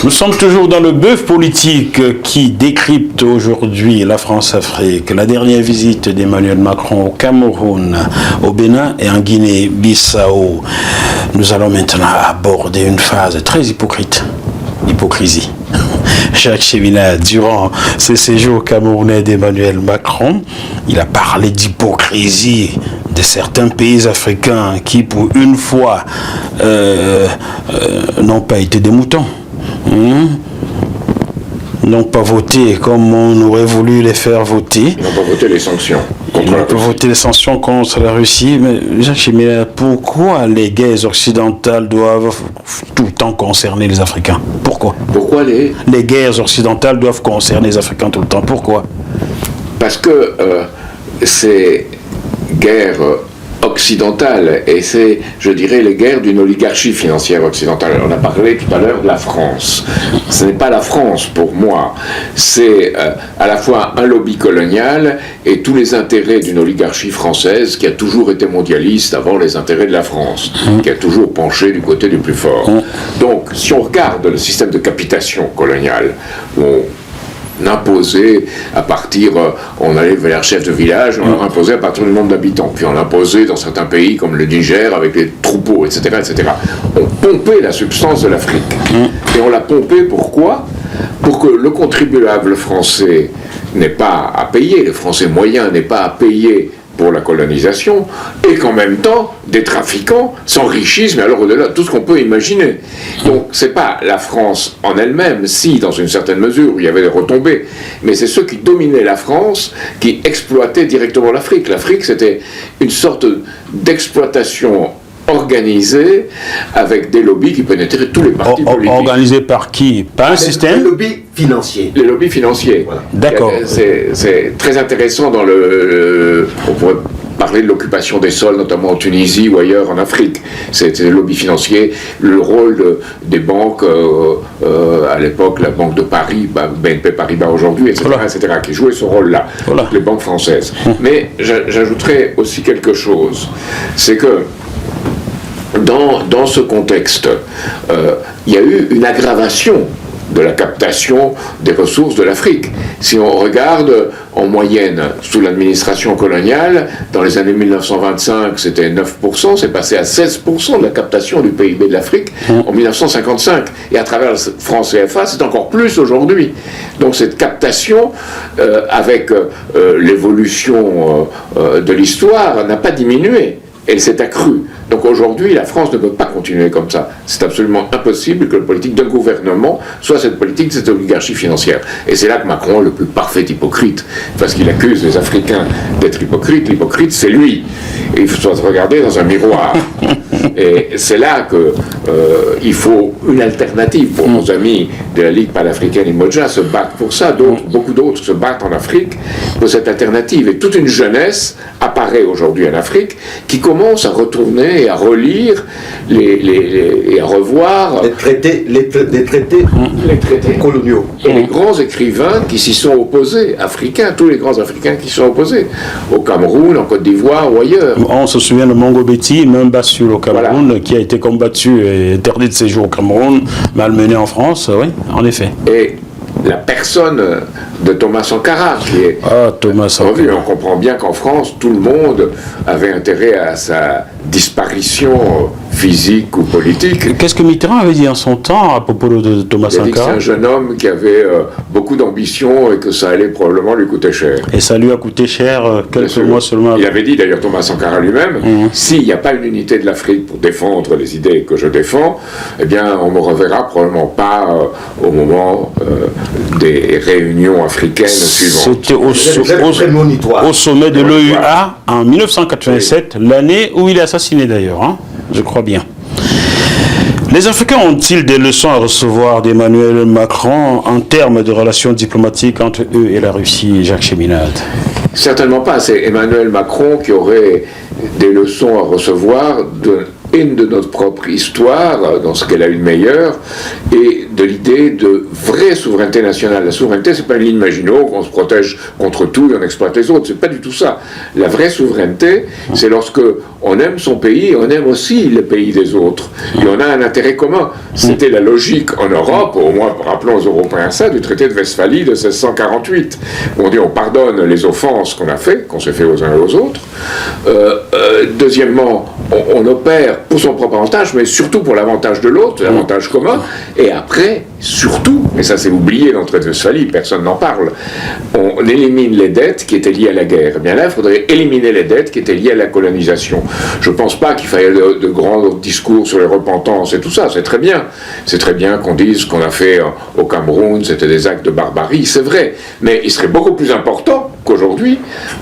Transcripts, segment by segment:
Nous sommes toujours dans le bœuf politique qui décrypte aujourd'hui la France-Afrique. La dernière visite d'Emmanuel Macron au Cameroun, au Bénin et en Guinée-Bissau. Nous allons maintenant aborder une phase très hypocrite. Hypocrisie. Jacques Cheminade, durant ce séjour camerounais d'Emmanuel Macron, il a parlé d'hypocrisie de certains pays africains qui, pour une fois, n'ont pas été des moutons. N'ont pas voté comme on aurait voulu les faire voter. Ils n'ont pas voté les sanctions. Ils n'ont pas voté les sanctions contre la Russie. Mais Jacques Cheminade, pourquoi les guerres occidentales doivent tout le temps concerner les Africains? Pourquoi? Pourquoi les guerres occidentales doivent concerner les Africains tout le temps? Pourquoi? Parce que ces guerres occidentales, et c'est, je dirais, les guerres d'une oligarchie financière occidentale. On a parlé tout à l'heure de la France. Ce n'est pas la France pour moi. C'est à la fois un lobby colonial et tous les intérêts d'une oligarchie française qui a toujours été mondialiste avant les intérêts de la France, qui a toujours penché du côté du plus fort. Donc, si on regarde le système de capitation coloniale, on imposait à partir, on allait vers les chefs de village, on leur imposait à partir du nombre d'habitants, puis on imposait dans certains pays comme le Niger avec les troupeaux, etc., etc. On pompait la substance de l'Afrique. Et on l'a pompée pourquoi? Pour que le contribuable français n'ait pas à payer, le français moyen n'ait pas à payer pour la colonisation, et qu'en même temps, des trafiquants s'enrichissent, mais alors au-delà de tout ce qu'on peut imaginer. Donc, c'est pas la France en elle-même, si, dans une certaine mesure, où il y avait des retombées, mais c'est ceux qui dominaient la France, qui exploitaient directement l'Afrique. L'Afrique, c'était une sorte d'exploitation organisée, avec des lobbies qui pénétraient tous les partis politiques. Organisés par qui? Par un système? Les lobbies financiers. Les lobbies financiers. Voilà. D'accord. C'est très intéressant dans on pourrait parler de l'occupation des sols, notamment en Tunisie ou ailleurs en Afrique. C'est le lobby financier, le rôle des banques, à l'époque, la Banque de Paris, BNP Paribas aujourd'hui, etc., etc., qui jouaient ce rôle-là, les banques françaises. Mais j'ajouterais aussi quelque chose, c'est que dans ce contexte, il y a eu une aggravation de la captation des ressources de l'Afrique. Si on regarde en moyenne, sous l'administration coloniale, dans les années 1925, c'était 9%, c'est passé à 16% de la captation du PIB de l'Afrique en 1955. Et à travers le franc CFA, c'est encore plus aujourd'hui. Donc cette captation, avec l'évolution de l'histoire, n'a pas diminué. Elle s'est accrue. Donc aujourd'hui, la France ne peut pas continuer comme ça. C'est absolument impossible que la politique d'un gouvernement soit cette politique de cette oligarchie financière. Et c'est là que Macron est le plus parfait hypocrite, parce qu'il accuse les Africains d'être hypocrites. L'hypocrite, c'est lui. Et il faut se regarder dans un miroir. Et c'est là qu'il faut une alternative pour nos amis de la Ligue panafricaine Imoja se battent pour ça. Beaucoup d'autres se battent en Afrique pour cette alternative. Et toute une jeunesse apparaît aujourd'hui en Afrique qui commence à retourner et à relire et à revoir les traités coloniaux. Et les grands écrivains qui s'y sont opposés, africains, tous les grands africains qui s'y sont opposés, au Cameroun, en Côte d'Ivoire ou ailleurs. On se souvient de Mongo Betty, même battu au Cameroun, qui a été combattu et interdit de séjour au Cameroun, malmené en France, oui, en effet. Et la personne de Thomas Sankara, qui est Thomas Sankara. revenu. On comprend bien qu'en France, tout le monde avait intérêt à sa disparition physique ou politique. Qu'est-ce que Mitterrand avait dit en son temps à propos de Thomas Sankara? Il a dit que c'est un jeune homme qui avait beaucoup d'ambition et que ça allait probablement lui coûter cher. Et ça lui a coûté cher quelques mois seulement. Il avait dit d'ailleurs Thomas Sankara lui-même, s'il n'y a pas une unité de l'Afrique pour défendre les idées que je défends, eh bien on ne me reverra probablement pas au moment des réunions africaines suivantes. C'était au sommet de l'OUA en 1987, l'année où il est assassiné d'ailleurs, hein, je crois bien. Les Africains ont-ils des leçons à recevoir d'Emmanuel Macron en termes de relations diplomatiques entre eux et la Russie, Jacques Cheminade? Certainement pas. C'est Emmanuel Macron qui aurait des leçons à recevoir de notre propre histoire, dans ce qu'elle a eu de meilleur, et de l'idée de vraie souveraineté nationale. La souveraineté, c'est pas une ligne Maginot, qu'on se protège contre tout et on exploite les autres. C'est pas du tout ça. La vraie souveraineté, c'est lorsque on aime son pays et on aime aussi le pays des autres. Et on a un intérêt commun. C'était la logique en Europe, au moins rappelons aux Européens ça, du traité de Westphalie de 1648, où on dit on pardonne les offenses qu'on a fait, qu'on s'est fait aux uns et aux autres. Deuxièmement, on opère pour son propre avantage, mais surtout pour l'avantage de l'autre, l'avantage commun. Et après, surtout, et ça c'est oublié dans le traité de Westphalie, personne n'en parle, on élimine les dettes qui étaient liées à la guerre. Eh bien là, il faudrait éliminer les dettes qui étaient liées à la colonisation. Je ne pense pas qu'il faille de grands discours sur les repentances et tout ça, c'est très bien. C'est très bien qu'on dise ce qu'on a fait au Cameroun, c'était des actes de barbarie, c'est vrai. Mais il serait beaucoup plus important qu'aujourd'hui,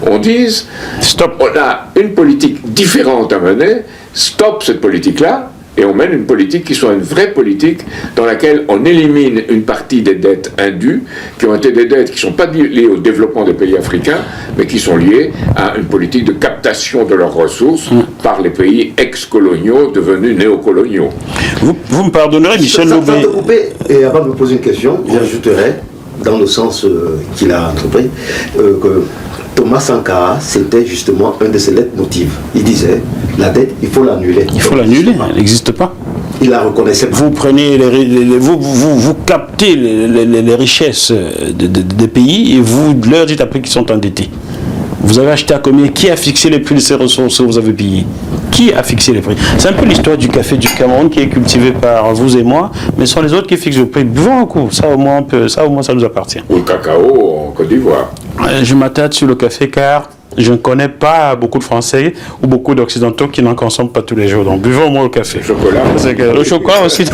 on dise, stop, on a une politique différente à mener, stop cette politique-là, et on mène une politique qui soit une vraie politique dans laquelle on élimine une partie des dettes indues, qui ont été des dettes qui ne sont pas liées au développement des pays africains, mais qui sont liées à une politique de captation de leurs ressources par les pays ex-coloniaux devenus néocoloniaux. Vous me pardonnerez, Michel Lobé. Et avant de me poser une question, j'ajouterais, dans le sens qu'il a entrepris, que Thomas Sankara, c'était justement un de ses leitmotifs. Il disait, la dette, il faut l'annuler. Il faut l'annuler, elle n'existe pas. Il la reconnaissait pas. Vous prenez, vous captez les richesses des pays et vous leur dites après qu'ils sont endettés. Vous avez acheté à combien? Qui a fixé les prix de ces ressources que vous avez payées? Qui a fixé les prix? C'est un peu l'histoire du café du Cameroun qui est cultivé par vous et moi, mais ce sont les autres qui fixent le prix. Buvons un coup, ça au moins ça nous appartient. Ou le cacao en Côte d'Ivoire. Je m'attarde sur le café car je ne connais pas beaucoup de Français ou beaucoup d'Occidentaux qui n'en consomment pas tous les jours. Donc buvons au moins le café. Le chocolat. Le chocolat aussi.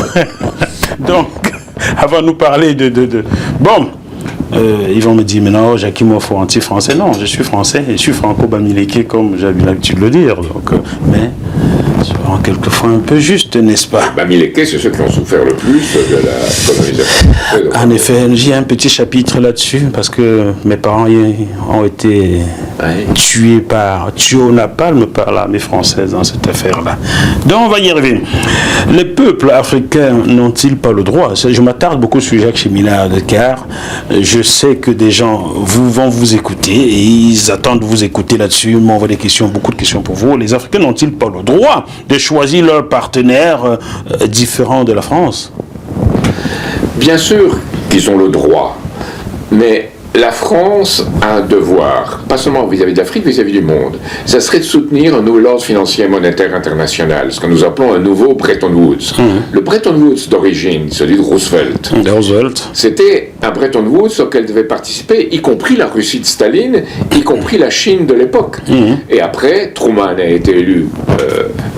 Donc, avant de nous parler de... Bon, ils vont me dire, mais non, Jacques Moffo anti-français. Non, je suis français et je suis franco-bamileke comme j'avais l'habitude de le dire. Donc, mais souvent quelquefois un peu juste, n'est-ce pas? Bamileke, c'est ceux qui ont souffert le plus de la colonisation. En effet, j'ai un petit chapitre là-dessus parce que mes parents ont été tués au napalm par l'armée française dans cette affaire-là. Donc on va y arriver. Les peuples africains n'ont-ils pas le droit? Je m'attarde beaucoup sur Jacques Cheminade car je sais que des gens vont vous écouter et ils attendent de vous écouter là-dessus. Ils m'envoient des questions, beaucoup de questions pour vous. Les Africains n'ont-ils pas le droit de choisir leur partenaire différent de la France? Bien sûr qu'ils ont le droit, mais la France a un devoir, pas seulement vis-à-vis de l'Afrique, vis-à-vis du monde. Ça serait de soutenir un nouvel ordre financier et monétaire international, ce que nous appelons un nouveau Bretton Woods. Le Bretton Woods d'origine, celui de Roosevelt, c'était un Bretton Woods auquel devaient participer, y compris la Russie de Staline, y compris la Chine de l'époque. Et après, Truman a été élu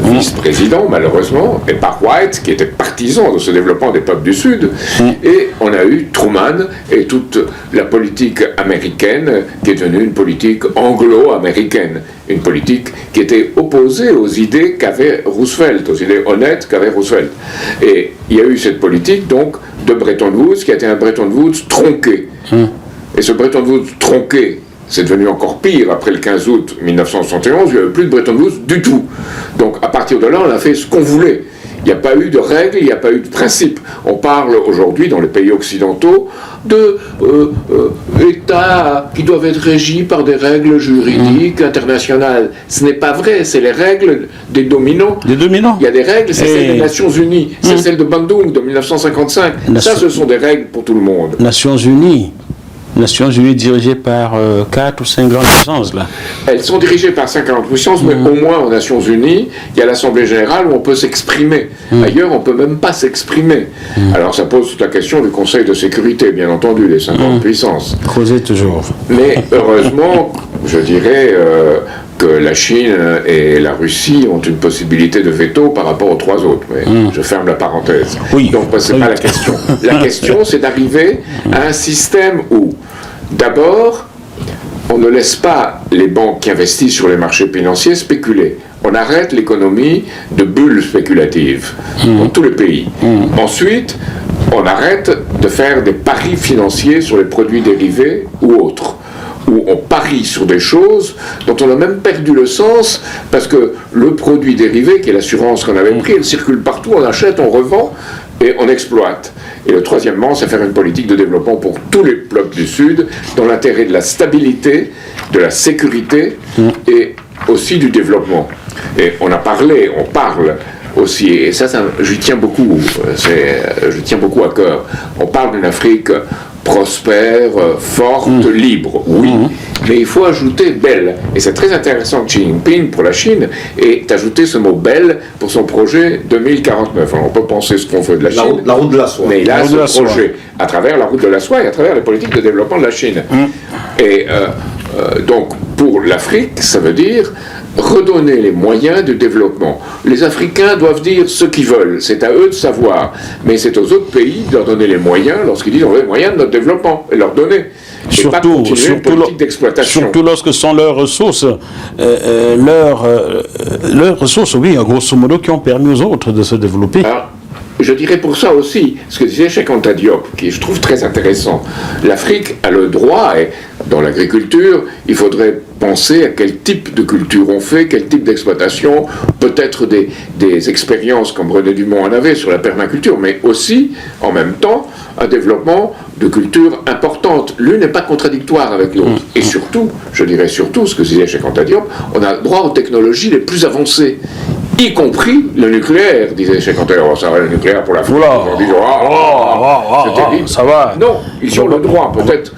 vice-président, malheureusement, et par White, qui était partisan de ce développement des peuples du Sud. Et on a eu Truman et toute la politique américaine qui est devenue une politique anglo-américaine, une politique qui était opposée aux idées qu'avait Roosevelt, aux idées honnêtes qu'avait Roosevelt. Et il y a eu cette politique donc de Bretton Woods qui a été un Bretton Woods tronqué. Et ce Bretton Woods tronqué, c'est devenu encore pire après le 15 août 1971, il n'y avait plus de Bretton Woods du tout. Donc à partir de là, on a fait ce qu'on voulait. Il n'y a pas eu de règles, il n'y a pas eu de principes. On parle aujourd'hui dans les pays occidentaux de États qui doivent être régis par des règles juridiques internationales. Ce n'est pas vrai, c'est les règles des dominants. Des dominants. Il y a des règles, c'est celle des Nations Unies, c'est celle de Bandung de 1955. Ça, ce sont des règles pour tout le monde. Nations Unies dirigées par 4 ou 5 grandes puissances, là. Elles sont dirigées par 5 grandes puissances, mais au moins aux Nations Unies, il y a l'Assemblée Générale où on peut s'exprimer. Ailleurs, on ne peut même pas s'exprimer. Alors ça pose toute la question du Conseil de sécurité, bien entendu, des 5 grandes puissances. Creuser toujours. Mais heureusement, je dirais que la Chine et la Russie ont une possibilité de veto par rapport aux 3 autres. Mais je ferme la parenthèse. Oui. Donc, ce n'est pas la question. La question, c'est d'arriver à un système où, d'abord, on ne laisse pas les banques qui investissent sur les marchés financiers spéculer. On arrête l'économie de bulles spéculatives dans tous les pays. Ensuite, on arrête de faire des paris financiers sur les produits dérivés ou autres, où on parie sur des choses dont on a même perdu le sens, parce que le produit dérivé, qui est l'assurance qu'on avait pris, elle circule partout, on achète, on revend, et on exploite. Et le troisièmement, c'est faire une politique de développement pour tous les blocs du Sud, dans l'intérêt de la stabilité, de la sécurité et aussi du développement. Et on parle aussi, et ça j'y tiens beaucoup, je tiens beaucoup à cœur. On parle d'une Afrique prospère, forte, libre, oui, mais il faut ajouter belle. Et c'est très intéressant que Xi Jinping, pour la Chine, ait ajouté ce mot belle pour son projet 2049. Alors, on peut penser ce qu'on veut de la Chine, la route de la soie. mais il a ce projet à travers la route de la soie et à travers les politiques de développement de la Chine. Et donc, pour l'Afrique, ça veut dire redonner les moyens de développement. Les Africains doivent dire ce qu'ils veulent, c'est à eux de savoir, mais c'est aux autres pays de leur donner les moyens lorsqu'ils disent on veut les moyens de notre développement, et leur donner. Surtout lorsque ce sont leurs ressources, leurs ressources, oui, grosso modo, qui ont permis aux autres de se développer. Alors, je dirais pour ça aussi, ce que disait Cheikh Anta Diop, qui je trouve très intéressant, l'Afrique a le droit, et dans l'agriculture, il faudrait penser à quel type de culture on fait, quel type d'exploitation, peut-être des expériences comme René Dumont en avait sur la permaculture, mais aussi, en même temps, un développement de culture importante. L'une n'est pas contradictoire avec l'autre. Et surtout, je dirais surtout, ce que disait Cheikh Anta Diop, on a droit aux technologies les plus avancées, y compris le nucléaire, disait Cheikh Anta Diop. Ça va, le nucléaire pour la France. Ça va. Non, ils ont le droit, peut-être.